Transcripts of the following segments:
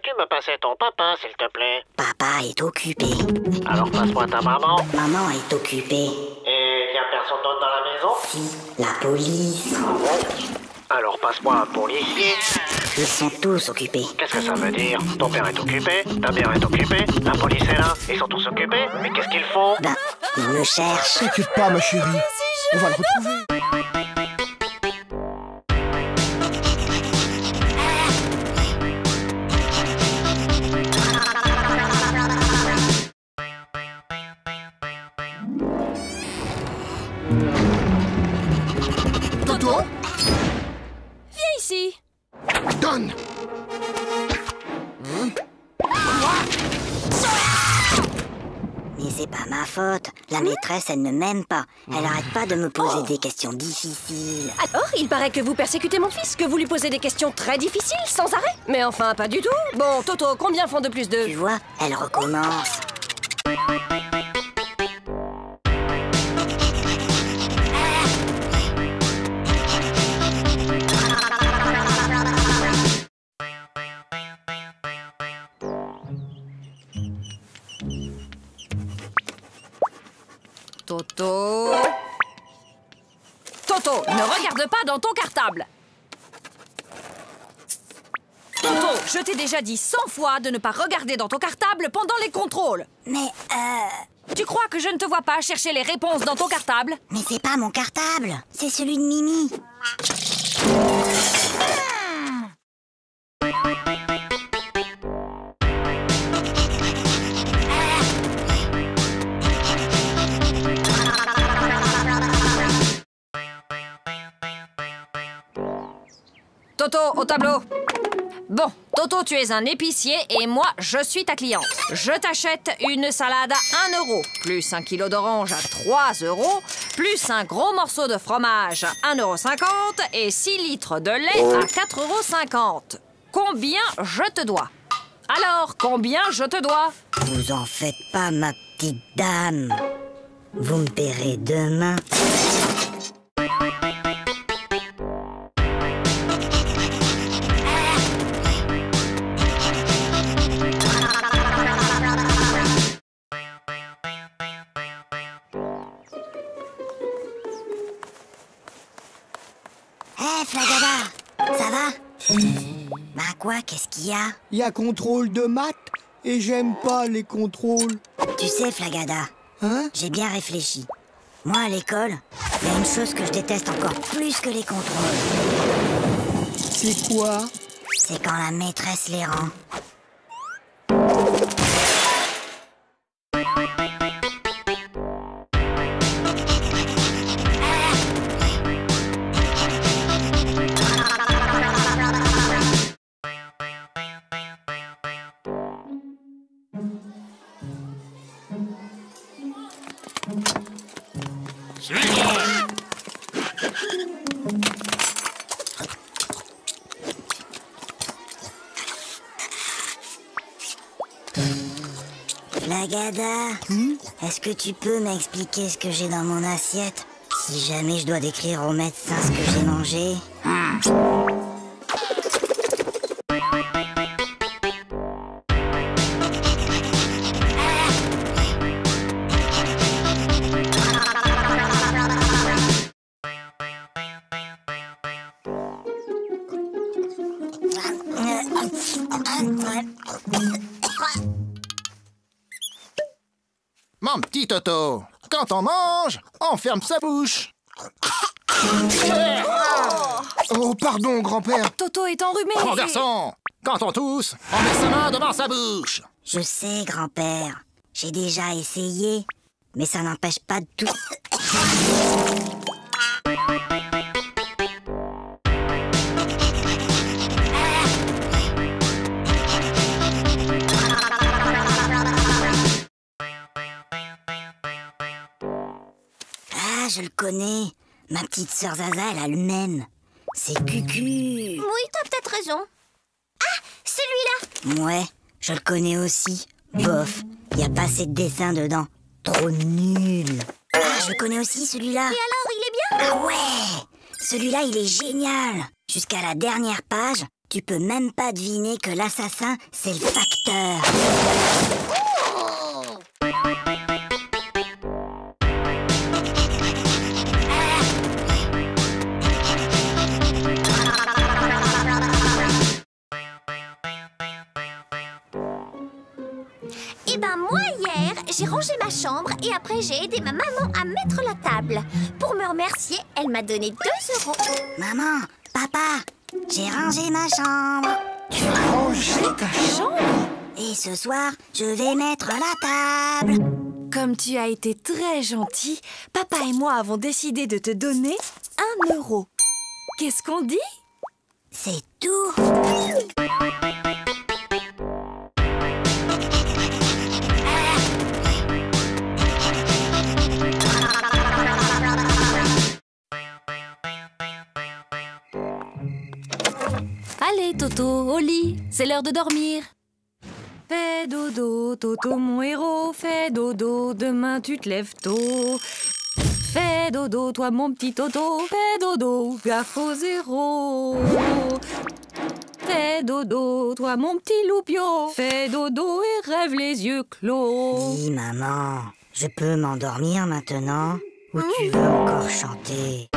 Peux-tu me passer ton papa, s'il te plaît? Papa est occupé. Alors passe-moi ta maman. Maman est occupée. Et y a personne d'autre dans la maison? Si, la police. Ah bon? Alors passe-moi un policier. Ils sont tous occupés. Qu'est-ce que ça veut dire? Ton père est occupé, ta mère est occupée, la police est là, ils sont tous occupés. Mais qu'est-ce qu'ils font? Ben, ils me cherchent. T'inquiète pas, ma chérie. On va le retrouver. Toto? Viens ici. Donne. Mais c'est pas ma faute. La maîtresse, elle ne m'aime pas. Elle arrête pas de me poser des questions difficiles. Alors, il paraît que vous persécutez mon fils, que vous lui posez des questions très difficiles, sans arrêt. Mais enfin, pas du tout. Bon, Toto, combien font de plus Tu de... vois, elle recommence. Toto... Toto, ne regarde pas dans ton cartable. Toto, je t'ai déjà dit 100 fois de ne pas regarder dans ton cartable pendant les contrôles. Mais, Tu crois que je ne te vois pas chercher les réponses dans ton cartable? mais c'est pas mon cartable. C'est celui de Mimi. Toto, au tableau. Bon, Toto, tu es un épicier et moi, je suis ta cliente. Je t'achète une salade à 1 euro, plus un kilo d'orange à 3 euros, plus un gros morceau de fromage à 1,50 € et 6 litres de lait à 4,50 €. Combien je te dois? Alors, combien je te dois? Vous en faites pas, ma petite dame. Vous me paierez demain. Hé, Flagada, ça va? Bah quoi, qu'est-ce qu'il y a? Il y a contrôle de maths et j'aime pas les contrôles. Tu sais, Flagada, Hein? j'ai bien réfléchi. Moi, à l'école, il y a une chose que je déteste encore plus que les contrôles. C'est quoi? C'est quand la maîtresse les rend. Flagada, est-ce que tu peux m'expliquer ce que j'ai dans mon assiette? Si jamais je dois décrire au médecin ce que j'ai mangé. Mon petit Toto, quand on mange, on ferme sa bouche. Oh, pardon, grand-père. Toto est enrhumé. Mon garçon, quand on tousse, on met sa main devant sa bouche. Je sais, grand-père. J'ai déjà essayé. Mais ça n'empêche pas de tout. Ah, je le connais. Ma petite sœur Zaza, elle a le même. C'est Cucu. Oui, t'as peut-être raison. Ah, celui-là. Ouais, je le connais aussi. Bof, y a pas assez de dessins dedans. Trop nul. Ah, je le connais aussi, celui-là. Et alors, il est bien? Ah ouais, celui-là, il est génial. Jusqu'à la dernière page, Tu peux même pas deviner que l'assassin, c'est le facteur. Eh ben moi hier, j'ai rangé ma chambre et après j'ai aidé ma maman à mettre la table. Pour me remercier, elle m'a donné 2 €. Maman, papa, j'ai rangé ma chambre. Tu as rangé ta chambre? Et ce soir, je vais mettre la table. Comme tu as été très gentil, papa et moi avons décidé de te donner 1 €. Qu'est-ce qu'on dit? C'est tout. Allez, Toto, au lit, c'est l'heure de dormir. Fais dodo, Toto, mon héros, fais dodo, demain tu te lèves tôt. Fais dodo, toi mon petit Toto, fais dodo, gaffe au 0. Fais dodo, toi mon petit loupio, fais dodo et rêve les yeux clos. Dis, maman, je peux m'endormir maintenant? Ou tu veux encore chanter?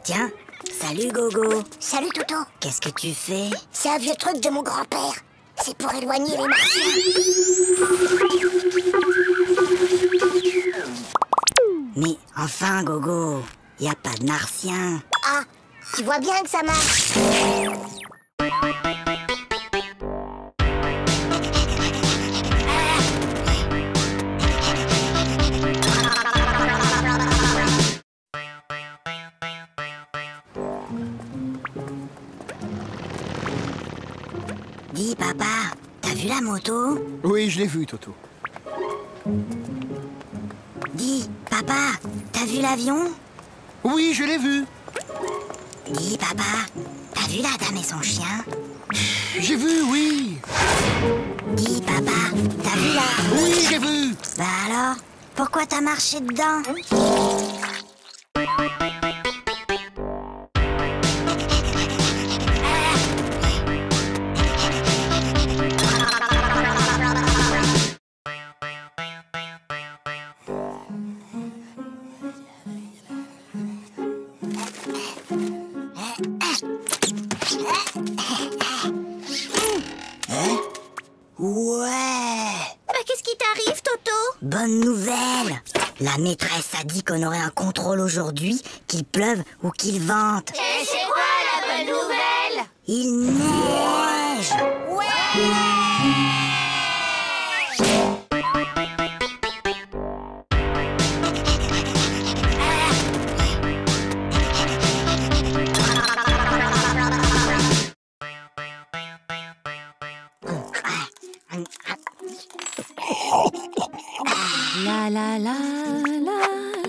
Tiens, salut Gogo. Salut Toto. Qu'est-ce que tu fais? C'est un vieux truc de mon grand-père. C'est pour éloigner les martiens. Mais enfin Gogo, y a pas de martien. Ah, tu vois bien que ça marche. Dis papa, t'as vu la moto? Oui, je l'ai vu, Toto. Dis papa, t'as vu l'avion? Oui, je l'ai vu. Dis papa, t'as vu la dame et son chien? J'ai vu, oui. Dis papa, t'as vu la... Oui, j'ai vu. Bah alors, pourquoi t'as marché dedans? Ouais! Bah, qu'est-ce qui t'arrive, Toto? Bonne nouvelle! La maîtresse a dit qu'on aurait un contrôle aujourd'hui, qu'il pleuve ou qu'il vente. Et c'est quoi la bonne nouvelle? Il neige! La la la la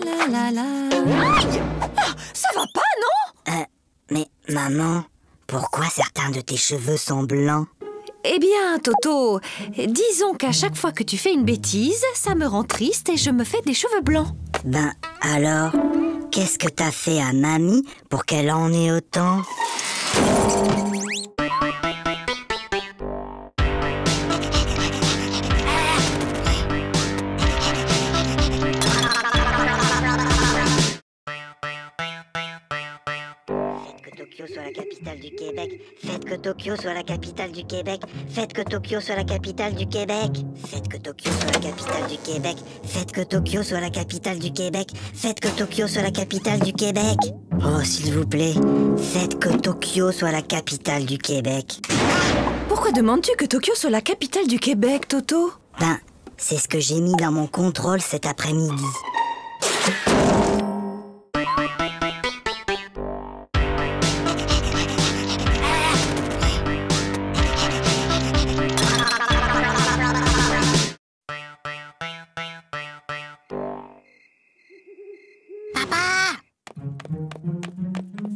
la la la. Aïe! Ah, ça va pas, non? Mais maman, pourquoi certains de tes cheveux sont blancs? Eh bien, Toto, disons qu'à chaque fois que tu fais une bêtise, ça me rend triste et je me fais des cheveux blancs. Ben alors, qu'est-ce que t'as fait à mamie pour qu'elle en ait autant? Tokyo soit la capitale du Québec. Faites que Tokyo soit la capitale du Québec. Faites que Tokyo soit la capitale du Québec. Faites que Tokyo soit la capitale du Québec. Faites que Tokyo soit la capitale du Québec. Faites que Tokyo soit la capitale du Québec. Oh, s'il vous plaît, faites que Tokyo soit la capitale du Québec. Pourquoi demandes-tu que Tokyo soit la capitale du Québec, Toto? Ben, c'est ce que j'ai mis dans mon contrôle cet après-midi.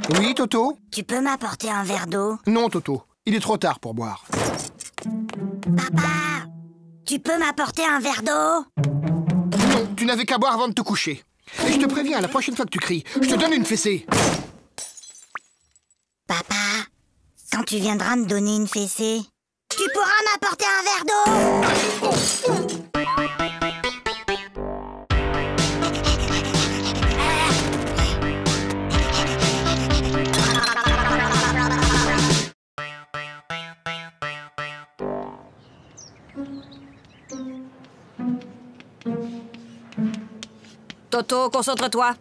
Oui, Toto? Tu peux m'apporter un verre d'eau? Non, Toto. Il est trop tard pour boire. Papa, tu peux m'apporter un verre d'eau? Non, tu n'avais qu'à boire avant de te coucher. Et je te préviens, la prochaine fois que tu cries, je te donne une fessée. Papa, quand tu viendras me donner une fessée, tu pourras m'apporter un verre d'eau? Toto, concentre-toi.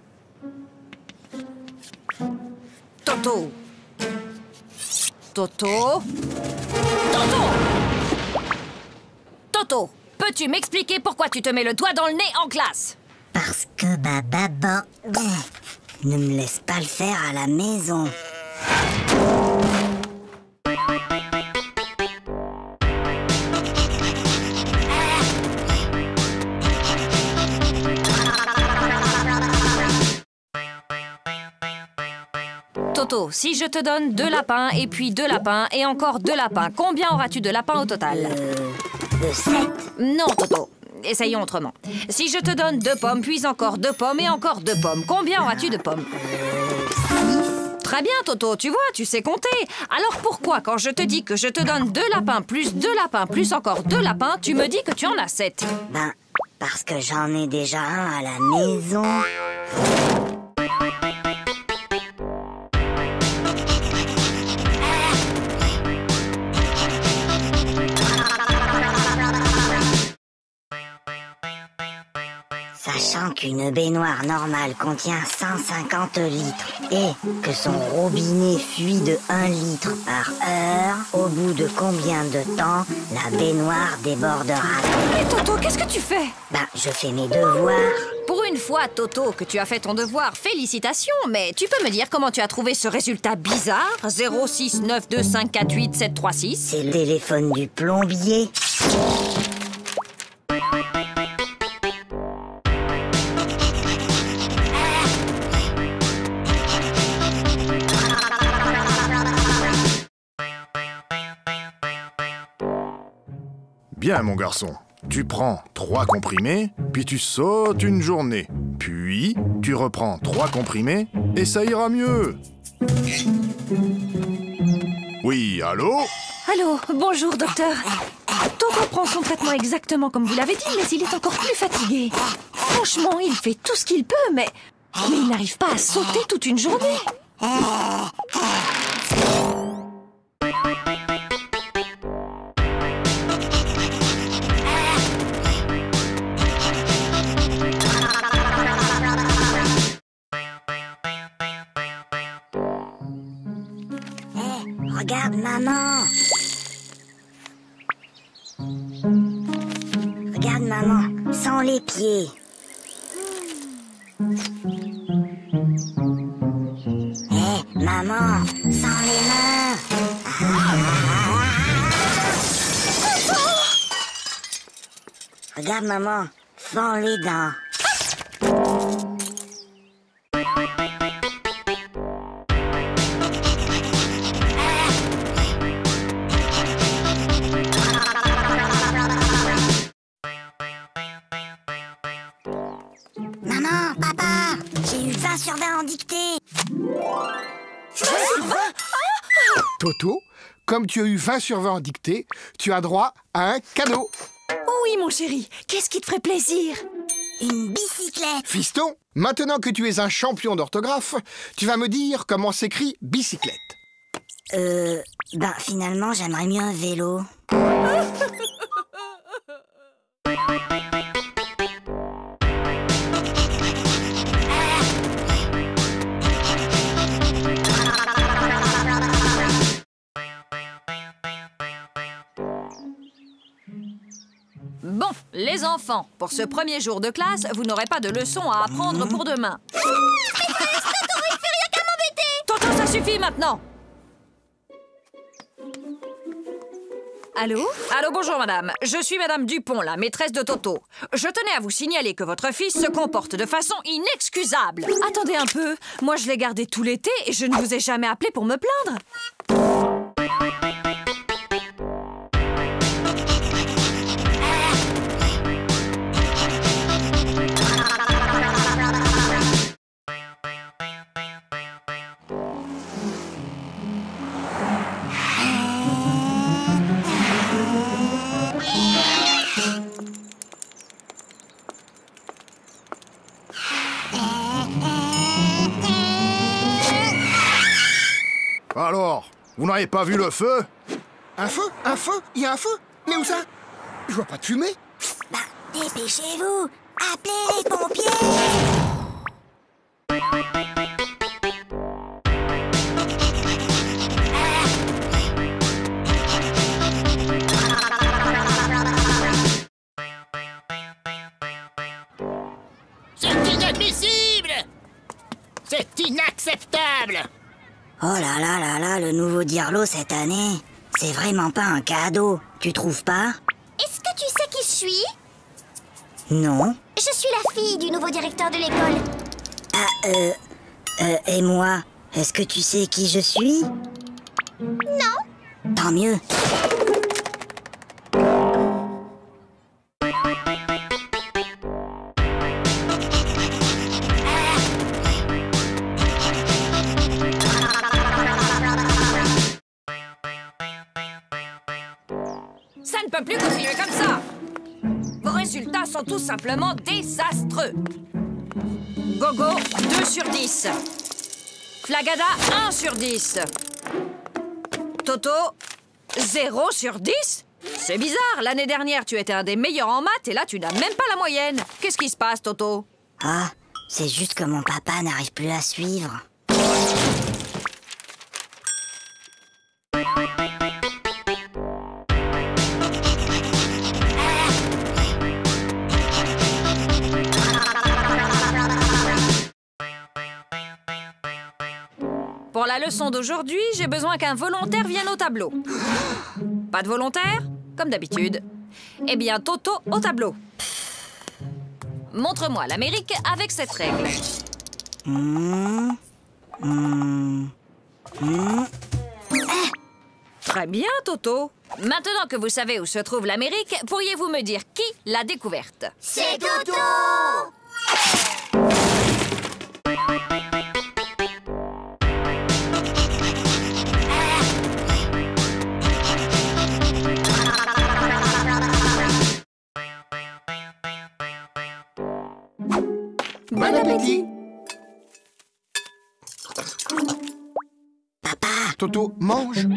Toto. Toto. Toto. Toto, peux-tu m'expliquer pourquoi tu te mets le doigt dans le nez en classe? Parce que maman ne me laisse pas le faire à la maison. Toto, si je te donne 2 lapins et puis 2 lapins et encore 2 lapins, combien auras-tu de lapins au total? 7. Non, Toto. Essayons autrement. Si je te donne 2 pommes, puis encore 2 pommes et encore 2 pommes, combien auras-tu de pommes? 6. Très bien, Toto, tu vois, tu sais compter. Alors pourquoi, quand je te dis que je te donne 2 lapins plus 2 lapins plus encore 2 lapins, tu me dis que tu en as 7? Ben, parce que j'en ai déjà un à la maison. Sachant qu'une baignoire normale contient 150 litres et que son robinet fuit de 1 litre par heure, au bout de combien de temps la baignoire débordera? Mais Toto, qu'est-ce que tu fais? Ben, je fais mes devoirs. Pour une fois, Toto, que tu as fait ton devoir, félicitations, mais tu peux me dire comment tu as trouvé ce résultat bizarre? 0692548 C'est le téléphone du plombier. Bien, mon garçon. Tu prends 3 comprimés, puis tu sautes une journée. Puis, tu reprends 3 comprimés, et ça ira mieux. Oui, allô? Allô, bonjour, docteur. Toto prend son traitement exactement comme vous l'avez dit, mais il est encore plus fatigué. Franchement, il fait tout ce qu'il peut, mais il n'arrive pas à sauter toute une journée. Regarde, maman. Regarde, maman, sans les pieds. Maman, sans les mains. Regarde, maman, sans les dents. Maman, papa, j'ai eu 20 sur 20 en dictée. 20 sur 20? Toto, comme tu as eu 20 sur 20 en dictée, tu as droit à un cadeau. Oui, mon chéri, qu'est-ce qui te ferait plaisir? Une bicyclette. Fiston, maintenant que tu es un champion d'orthographe, tu vas me dire comment s'écrit bicyclette. Ben finalement, j'aimerais mieux un vélo. Bon, les enfants, pour ce premier jour de classe, vous n'aurez pas de leçons à apprendre pour demain. Toto, il fait rien qu'à m'embêter. Toto, ça suffit maintenant. Allô? Allô, bonjour madame. Je suis madame Dupont, la maîtresse de Toto. Je tenais à vous signaler que votre fils se comporte de façon inexcusable. Attendez un peu. Moi, je l'ai gardé tout l'été et je ne vous ai jamais appelé pour me plaindre. Alors, vous n'avez pas vu le feu? Un feu? Un feu? Il y a un feu? Mais où ça? Je vois pas de fumée. Bah, dépêchez-vous. Appelez les pompiers. C'est inadmissible! C'est inacceptable! Oh là là là là, le nouveau Dirlo cette année, c'est vraiment pas un cadeau, tu trouves pas? Est-ce que tu sais qui je suis? Non. Je suis la fille du nouveau directeur de l'école. Et moi, est-ce que tu sais qui je suis? Non. Tant mieux. Ça ne peut plus continuer comme ça. Vos résultats sont tout simplement désastreux. Gogo, 2 sur 10. Flagada, 1 sur 10. Toto, 0 sur 10? C'est bizarre, l'année dernière, tu étais un des meilleurs en maths et là, tu n'as même pas la moyenne. Qu'est-ce qui se passe, Toto? Ah, c'est juste que mon papa n'arrive plus à suivre. Pour la leçon d'aujourd'hui, j'ai besoin qu'un volontaire vienne au tableau. Pas de volontaire? Comme d'habitude. Eh bien, Toto au tableau. Montre-moi l'Amérique avec cette règle. Très bien, Toto. Maintenant que vous savez où se trouve l'Amérique, pourriez-vous me dire qui l'a découverte? C'est Toto. Bon appétit. Papa, Toto, mange. mais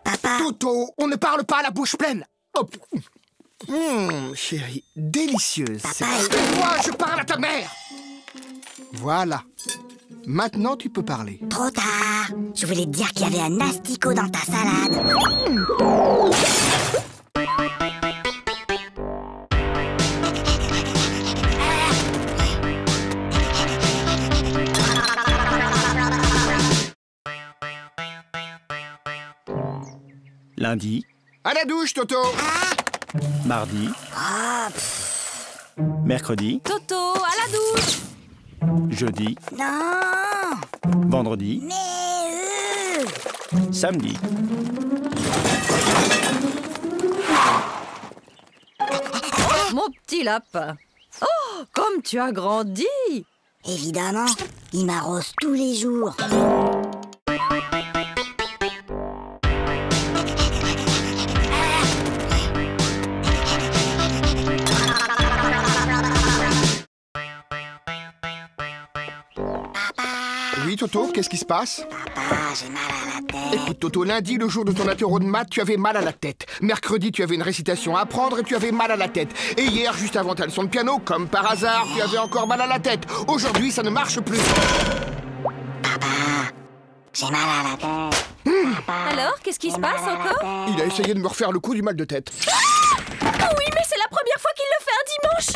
papa, Toto, on ne parle pas à la bouche pleine. Hop. Chérie, délicieuse. Papa, Moi, je parle à ta mère. Voilà. Maintenant, tu peux parler. trop tard. Je voulais te dire qu'il y avait un asticot dans ta salade. Lundi, À la douche, Toto. mardi, mercredi, Toto, à la douche! jeudi, Non, vendredi, mais samedi. Mon petit lapin. Oh, comme tu as grandi! évidemment, il m'arrose tous les jours. Oui, Toto, qu'est-ce qui se passe? Papa, j'ai mal à la tête. Écoute, Toto, lundi, le jour de ton apéro de maths, tu avais mal à la tête. Mercredi, tu avais une récitation à apprendre et tu avais mal à la tête. Et hier, juste avant ta leçon de piano, comme par hasard, tu avais encore mal à la tête. Aujourd'hui, ça ne marche plus. J'ai mal à la tête. Alors, qu'est-ce qui se passe encore? Il a essayé de me refaire le coup du mal de tête. Oh oui, mais c'est la première fois qu'il le fait un dimanche!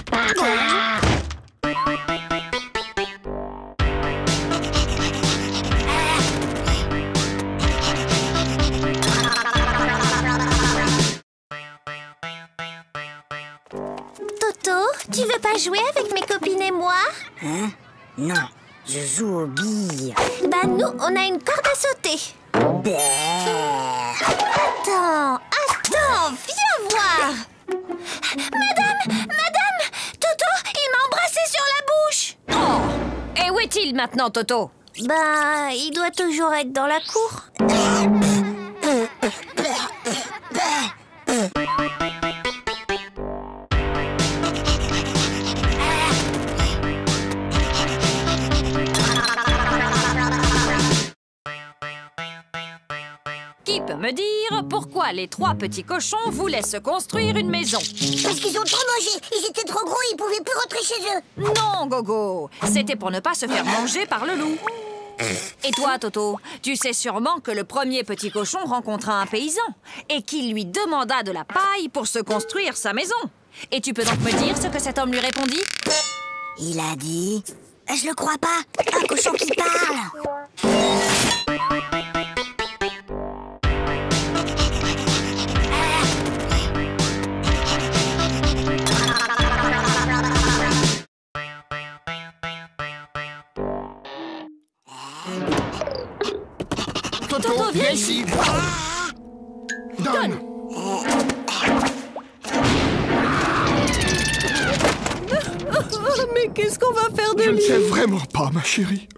Non, je joue aux billes. Bah nous, on a une corde à sauter. Attends, viens voir. Madame, Toto, il m'a embrassé sur la bouche. Oh! Et où est-il maintenant, Toto? Bah, il doit toujours être dans la cour. Qui peut me dire pourquoi les 3 petits cochons voulaient se construire une maison? Parce qu'ils ont trop mangé. Ils étaient trop gros, ils pouvaient plus rentrer chez eux. Non, Gogo, c'était pour ne pas se faire manger par le loup. Et toi, Toto, tu sais sûrement que le premier petit cochon rencontra un paysan et qu'il lui demanda de la paille pour se construire sa maison. Et tu peux donc me dire ce que cet homme lui répondit? Il a dit... Je le crois pas. Un cochon qui parle. Toto, viens ici. Donne. Mais qu'est-ce qu'on va faire de Je ne lui? sais vraiment pas, ma chérie.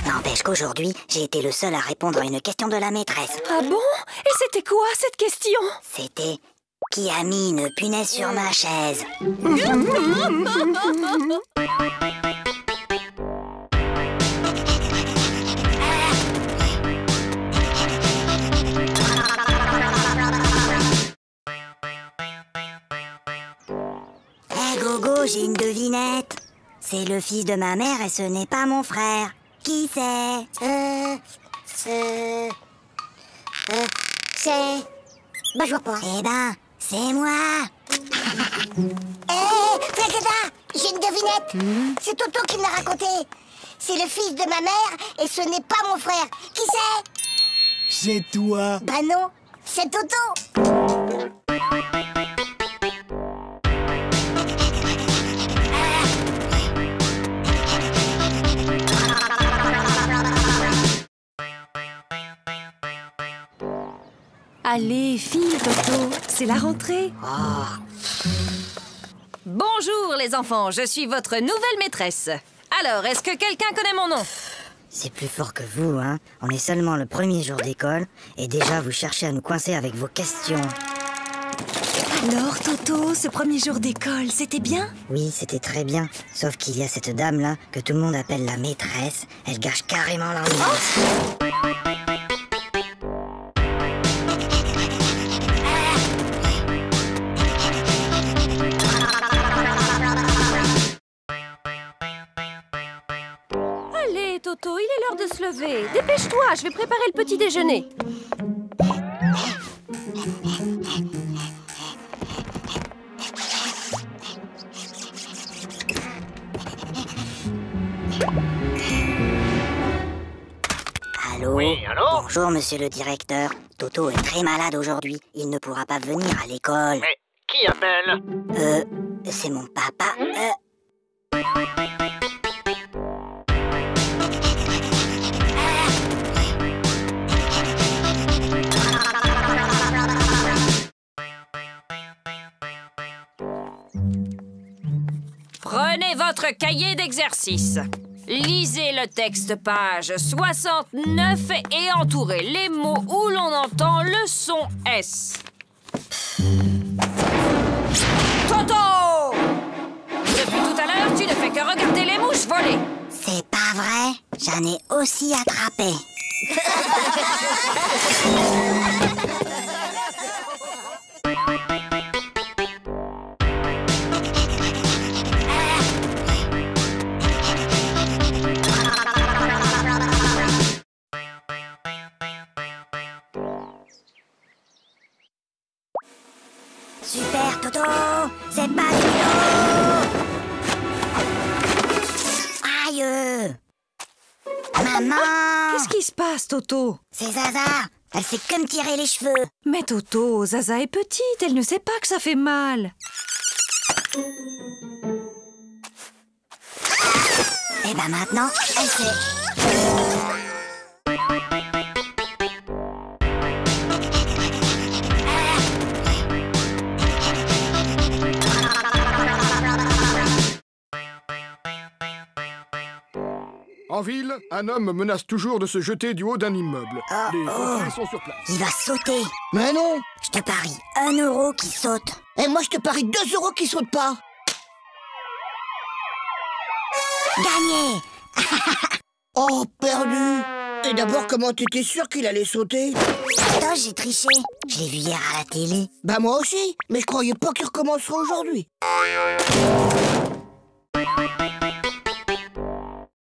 N'empêche qu'aujourd'hui, j'ai été le seul à répondre à une question de la maîtresse. Ah bon? Et c'était quoi cette question? C'était... Qui a mis une punaise sur ma chaise? Gogo, j'ai une devinette. C'est le fils de ma mère et ce n'est pas mon frère. Qui c'est? C'est... Bah, je vois pas. Eh ben, c'est moi. Flakeda, j'ai une devinette. C'est Toto qui me l'a raconté. C'est le fils de ma mère et ce n'est pas mon frère. Qui c'est? C'est toi. Bah non, c'est Toto. Allez, file, Toto, c'est la rentrée. Bonjour les enfants, je suis votre nouvelle maîtresse. Alors, est-ce que quelqu'un connaît mon nom? C'est plus fort que vous, hein. On est seulement le premier jour d'école et déjà vous cherchez à nous coincer avec vos questions. Alors, Toto, ce premier jour d'école, c'était bien? Oui, c'était très bien. Sauf qu'il y a cette dame-là que tout le monde appelle la maîtresse. Elle gâche carrément l'ambiance. Allez, Toto, il est l'heure de se lever. Dépêche-toi, je vais préparer le petit déjeuner. Allô? Oui, allô? Bonjour, monsieur le directeur. Toto est très malade aujourd'hui. Il ne pourra pas venir à l'école. Mais qui appelle? C'est mon papa. Prenez votre cahier d'exercice. Lisez le texte page 69 et entourez les mots où l'on entend le son S. Toto! Depuis tout à l'heure, tu ne fais que regarder les mouches voler. C'est pas vrai? J'en ai aussi attrapé. Super, Toto! C'est pas du tout! Aïe! Maman! Qu'est-ce qui se passe, Toto? C'est Zaza! Elle fait que me tirer les cheveux! Mais Toto, Zaza est petite, elle ne sait pas que ça fait mal. Et ben maintenant, elle sait. En ville, un homme menace toujours de se jeter du haut d'un immeuble. Les pompiers sont sur place. Il va sauter. Mais non! Je te parie 1 euro qui saute. Et moi, je te parie 2 euros qui sautent pas. Gagné. Oh, perdu. Et d'abord, comment t'étais sûr qu'il allait sauter? Attends, j'ai triché. Je l'ai vu hier à la télé. Bah moi aussi, mais je croyais pas qu'il recommencerait aujourd'hui.